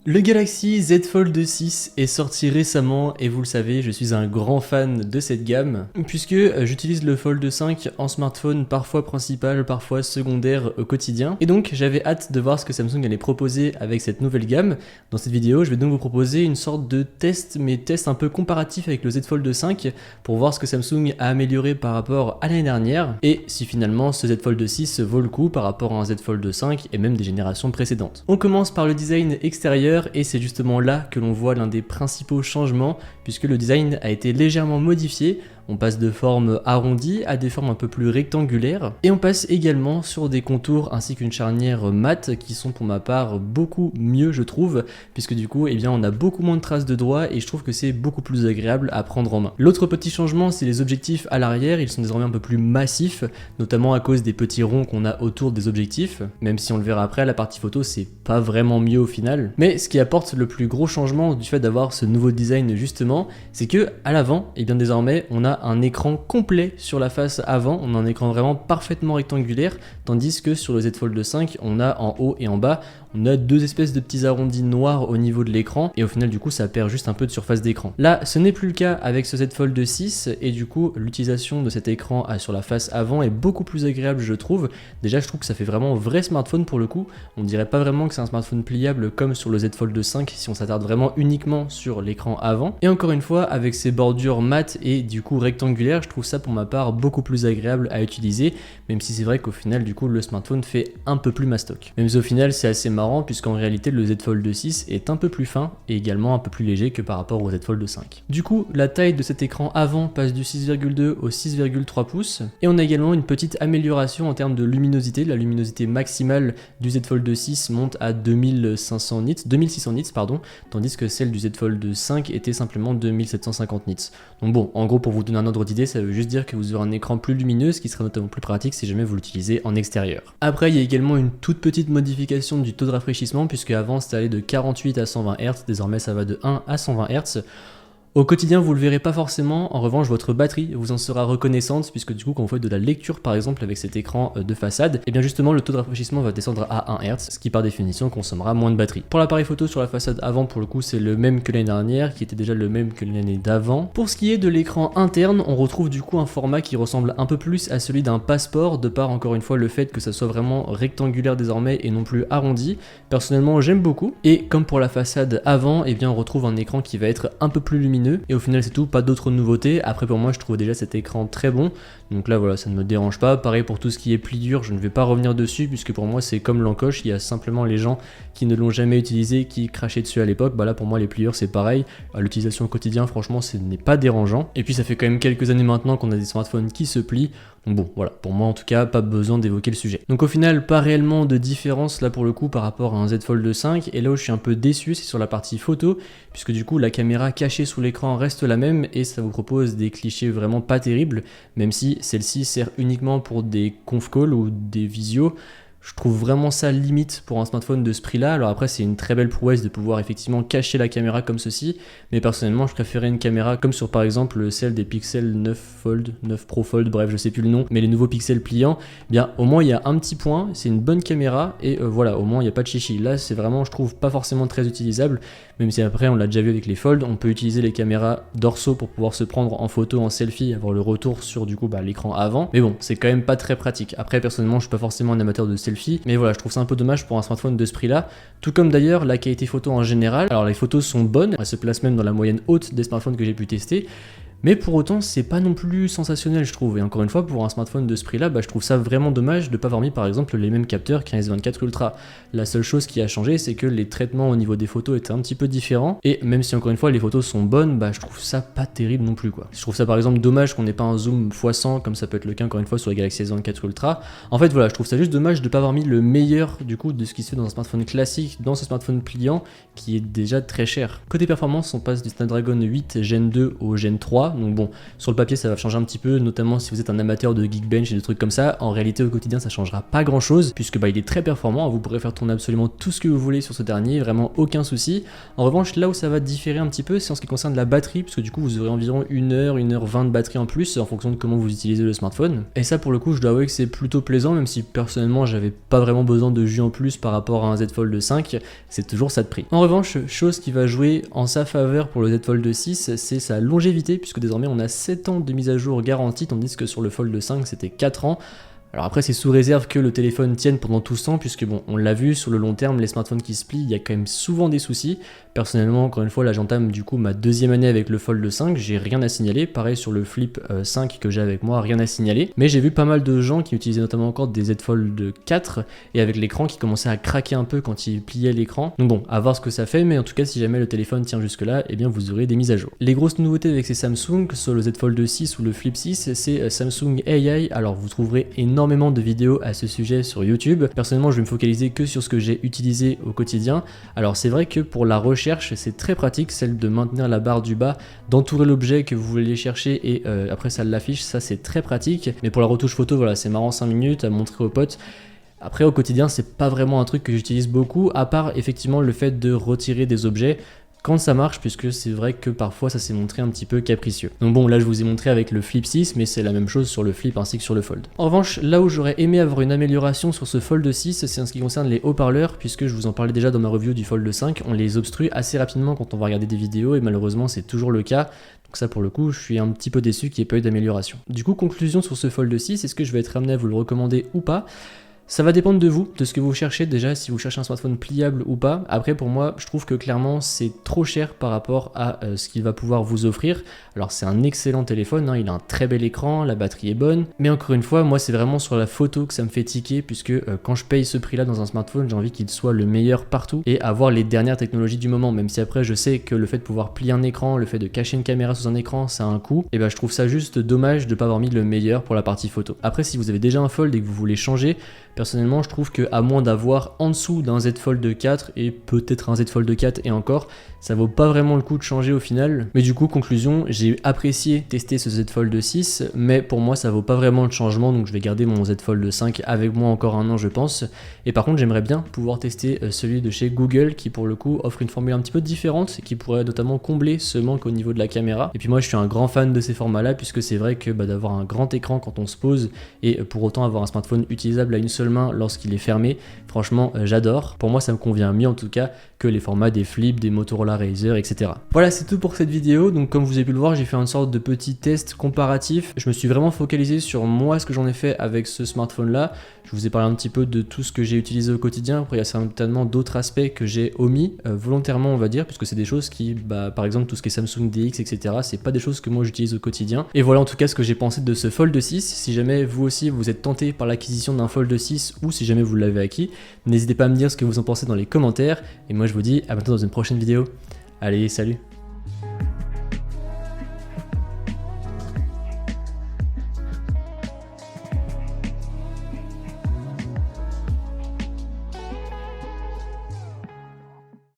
Le Galaxy Z Fold 6 est sorti récemment et vous le savez, je suis un grand fan de cette gamme puisque j'utilise le Fold 5 en smartphone parfois principal, parfois secondaire au quotidien. Et donc j'avais hâte de voir ce que Samsung allait proposer avec cette nouvelle gamme. Dans cette vidéo, je vais donc vous proposer une sorte de test, mais test un peu comparatif avec le Z Fold 5 pour voir ce que Samsung a amélioré par rapport à l'année dernière et si finalement ce Z Fold 6 vaut le coup par rapport à un Z Fold 5 et même des générations précédentes. On commence par le design extérieur. Et c'est justement là que l'on voit l'un des principaux changements puisque le design a été légèrement modifié. On passe de formes arrondies à des formes un peu plus rectangulaires et on passe également sur des contours ainsi qu'une charnière mate qui sont pour ma part beaucoup mieux je trouve puisque du coup on a beaucoup moins de traces de doigts et je trouve que c'est beaucoup plus agréable à prendre en main. L'autre petit changement c'est les objectifs à l'arrière, ils sont désormais un peu plus massifs notamment à cause des petits ronds qu'on a autour des objectifs, même si on le verra après la partie photo c'est pas vraiment mieux au final. Mais ce qui apporte le plus gros changement du fait d'avoir ce nouveau design justement, c'est que à l'avant désormais on a un écran complet sur la face avant, on a un écran vraiment parfaitement rectangulaire, tandis que sur le Z Fold 5, on a en haut et en bas, on a deux espèces de petits arrondis noirs au niveau de l'écran, et au final du coup ça perd juste un peu de surface d'écran. Là, ce n'est plus le cas avec ce Z Fold 6, et du coup l'utilisation de cet écran sur la face avant est beaucoup plus agréable je trouve. Déjà je trouve que ça fait vraiment vrai smartphone pour le coup, on dirait pas vraiment que c'est un smartphone pliable comme sur le Z Fold 5 si on s'attarde vraiment uniquement sur l'écran avant. Et encore une fois, avec ces bordures mates et du coup rectangulaires, je trouve ça pour ma part beaucoup plus agréable à utiliser, même si c'est vrai qu'au final du coup le smartphone fait un peu plus mastoc. Même si au final c'est assez marrant puisqu'en réalité le Z Fold 6 est un peu plus fin et également un peu plus léger que par rapport au Z Fold 5. Du coup la taille de cet écran avant passe du 6,2 au 6,3 pouces et on a également une petite amélioration en termes de luminosité. La luminosité maximale du Z Fold 6 monte à 2600 nits pardon, tandis que celle du Z Fold 5 était simplement 2750 nits. Donc bon, en gros pour vous donner un ordre d'idée, ça veut juste dire que vous aurez un écran plus lumineux, ce qui sera notamment plus pratique si jamais vous l'utilisez en extérieur. Après, il y a également une toute petite modification du taux de rafraîchissement, puisque avant c'était allé de 48 à 120 Hz, désormais ça va de 1 à 120 Hz. Au quotidien, vous le verrez pas forcément, en revanche votre batterie vous en sera reconnaissante puisque du coup quand vous faites de la lecture par exemple avec cet écran de façade, et bien justement le taux de rafraîchissement va descendre à 1 Hz, ce qui par définition consommera moins de batterie. Pour l'appareil photo sur la façade avant pour le coup c'est le même que l'année dernière, qui était déjà le même que l'année d'avant. Pour ce qui est de l'écran interne, on retrouve du coup un format qui ressemble un peu plus à celui d'un passeport, de par encore une fois le fait que ça soit vraiment rectangulaire désormais et non plus arrondi. Personnellement j'aime beaucoup, et comme pour la façade avant, et bien on retrouve un écran qui va être un peu plus lumineux. Et au final c'est tout, pas d'autres nouveautés. Après pour moi je trouve déjà cet écran très bon, donc là voilà ça ne me dérange pas. Pareil pour tout ce qui est pliure, je ne vais pas revenir dessus puisque pour moi c'est comme l'encoche, il y a simplement les gens qui ne l'ont jamais utilisé qui crachaient dessus à l'époque. Bah là pour moi les pliures c'est pareil, à l'utilisation au quotidien franchement ce n'est pas dérangeant. Et puis ça fait quand même quelques années maintenant qu'on a des smartphones qui se plient, donc bon voilà, pour moi en tout cas pas besoin d'évoquer le sujet. Donc au final pas réellement de différence là pour le coup par rapport à un Z Fold 5, et là où je suis un peu déçu c'est sur la partie photo, puisque du coup la caméra cachée sous l'écran reste la même et ça vous propose des clichés vraiment pas terribles, même si celle-ci sert uniquement pour des conf calls ou des visios. Je trouve vraiment ça limite pour un smartphone de ce prix-là. Alors après, c'est une très belle prouesse de pouvoir effectivement cacher la caméra comme ceci, mais personnellement, je préférais une caméra comme sur par exemple celle des Pixel 9 Fold, 9 Pro Fold, bref, je sais plus le nom, mais les nouveaux Pixel pliants. Bien, au moins il y a un petit point, c'est une bonne caméra et voilà, au moins il n'y a pas de chichi. Là, c'est vraiment, je trouve, pas forcément très utilisable, même si après, on l'a déjà vu avec les Fold, on peut utiliser les caméras dorsaux pour pouvoir se prendre en photo, en selfie, avoir le retour sur du coup l'écran avant. Mais bon, c'est quand même pas très pratique. Après, personnellement, je suis pas forcément un amateur de selfie, mais voilà, je trouve ça un peu dommage pour un smartphone de ce prix là, tout comme d'ailleurs la qualité photo en général. Alors les photos sont bonnes, elles se placent même dans la moyenne haute des smartphones que j'ai pu tester, mais pour autant c'est pas non plus sensationnel je trouve, et encore une fois pour un smartphone de ce prix là, je trouve ça vraiment dommage de pas avoir mis par exemple les mêmes capteurs qu'un S24 Ultra. La seule chose qui a changé c'est que les traitements au niveau des photos étaient un petit peu différents, et même si encore une fois les photos sont bonnes, je trouve ça pas terrible non plus quoi. Je trouve ça par exemple dommage qu'on n'ait pas un zoom x100 comme ça peut être le cas encore une fois sur la Galaxy S24 Ultra. En fait voilà, je trouve ça juste dommage de pas avoir mis le meilleur du coup de ce qui se fait dans un smartphone classique, dans ce smartphone pliant qui est déjà très cher. Côté performance, on passe du Snapdragon 8 Gen 2 au Gen 3, Donc bon, sur le papier ça va changer un petit peu, notamment si vous êtes un amateur de Geekbench et de trucs comme ça. En réalité au quotidien ça changera pas grand chose puisque il est très performant, vous pourrez faire tourner absolument tout ce que vous voulez sur ce dernier, vraiment aucun souci. En revanche là où ça va différer un petit peu c'est en ce qui concerne la batterie, puisque du coup vous aurez environ 1h20 de batterie en plus en fonction de comment vous utilisez le smartphone. Et ça pour le coup je dois avouer que c'est plutôt plaisant, même si personnellement j'avais pas vraiment besoin de jus en plus par rapport à un Z Fold 5, c'est toujours ça de prix. En revanche, chose qui va jouer en sa faveur pour le Z Fold 6, c'est sa longévité, puisque désormais on a 7 ans de mise à jour garantie, tandis que sur le Fold 5 c'était 4 ans. Alors après c'est sous réserve que le téléphone tienne pendant tout ce temps, puisque bon, on l'a vu, sur le long terme, les smartphones qui se plient, il y a quand même souvent des soucis. Personnellement, encore une fois, là j'entame du coup ma deuxième année avec le Fold 5, j'ai rien à signaler. Pareil sur le Flip 5 que j'ai avec moi, rien à signaler. Mais j'ai vu pas mal de gens qui utilisaient notamment encore des Z Fold 4 et avec l'écran qui commençait à craquer un peu quand ils pliaient l'écran. Donc bon, à voir ce que ça fait, mais en tout cas si jamais le téléphone tient jusque là, eh bien vous aurez des mises à jour. Les grosses nouveautés avec ces Samsung, que ce soit le Z Fold 6 ou le Flip 6, c'est Samsung AI. Alors vous trouverez énormément de vidéos à ce sujet sur YouTube. Personnellement je vais me focaliser que sur ce que j'ai utilisé au quotidien. Alors c'est vrai que pour la recherche c'est très pratique, celle de maintenir la barre du bas, d'entourer l'objet que vous voulez chercher et après ça l'affiche, ça c'est très pratique. Mais pour la retouche photo, voilà, c'est marrant 5 minutes à montrer aux potes. Après au quotidien c'est pas vraiment un truc que j'utilise beaucoup, à part effectivement le fait de retirer des objets quand ça marche, puisque c'est vrai que parfois ça s'est montré un petit peu capricieux. Donc bon, là je vous ai montré avec le Flip 6, mais c'est la même chose sur le Flip ainsi que sur le Fold. En revanche, là où j'aurais aimé avoir une amélioration sur ce Fold 6, c'est en ce qui concerne les haut-parleurs, puisque je vous en parlais déjà dans ma review du Fold 5, on les obstrue assez rapidement quand on va regarder des vidéos, et malheureusement c'est toujours le cas. Donc ça pour le coup, je suis un petit peu déçu qu'il n'y ait pas eu d'amélioration. Du coup, conclusion sur ce Fold 6, est-ce que je vais être amené à vous le recommander ou pas ? Ça va dépendre de vous, de ce que vous cherchez déjà, si vous cherchez un smartphone pliable ou pas. Après pour moi, je trouve que clairement c'est trop cher par rapport à ce qu'il va pouvoir vous offrir. Alors c'est un excellent téléphone, hein, il a un très bel écran, la batterie est bonne. Mais encore une fois, moi c'est vraiment sur la photo que ça me fait tiquer, puisque quand je paye ce prix-là dans un smartphone, j'ai envie qu'il soit le meilleur partout et avoir les dernières technologies du moment. Même si après je sais que le fait de pouvoir plier un écran, le fait de cacher une caméra sous un écran, ça a un coût. Et ben je trouve ça juste dommage de ne pas avoir mis le meilleur pour la partie photo. Après si vous avez déjà un Fold et que vous voulez changer, personnellement, je trouve que à moins d'avoir en dessous d'un Z Fold 4 et peut-être un Z Fold 4 et encore, ça vaut pas vraiment le coup de changer au final. Mais du coup, conclusion, j'ai apprécié tester ce Z Fold 6, mais pour moi, ça vaut pas vraiment le changement, donc je vais garder mon Z Fold 5 avec moi encore un an, je pense. Et par contre, j'aimerais bien pouvoir tester celui de chez Google, qui pour le coup offre une formule un petit peu différente, qui pourrait notamment combler ce manque au niveau de la caméra. Et puis moi, je suis un grand fan de ces formats-là, puisque c'est vrai que d'avoir un grand écran quand on se pose, et pour autant avoir un smartphone utilisable à une seule main lorsqu'il est fermé, franchement j'adore. Pour moi ça me convient mieux en tout cas que les formats des Flip, des Motorola Razr, etc. Voilà, c'est tout pour cette vidéo. Donc comme vous avez pu le voir, j'ai fait une sorte de petit test comparatif. Je me suis vraiment focalisé sur moi, ce que j'en ai fait avec ce smartphone là. Je vous ai parlé un petit peu de tout ce que j'ai utilisé au quotidien. Après il y a certainement d'autres aspects que j'ai omis volontairement on va dire, puisque c'est des choses qui, par exemple tout ce qui est Samsung DX, etc. c'est pas des choses que moi j'utilise au quotidien. Et voilà en tout cas ce que j'ai pensé de ce Fold 6. Si jamais vous aussi vous êtes tenté par l'acquisition d'un Fold 6 ou si jamais vous l'avez acquis, n'hésitez pas à me dire ce que vous en pensez dans les commentaires. Et moi je vous dis à bientôt dans une prochaine vidéo. Allez, salut!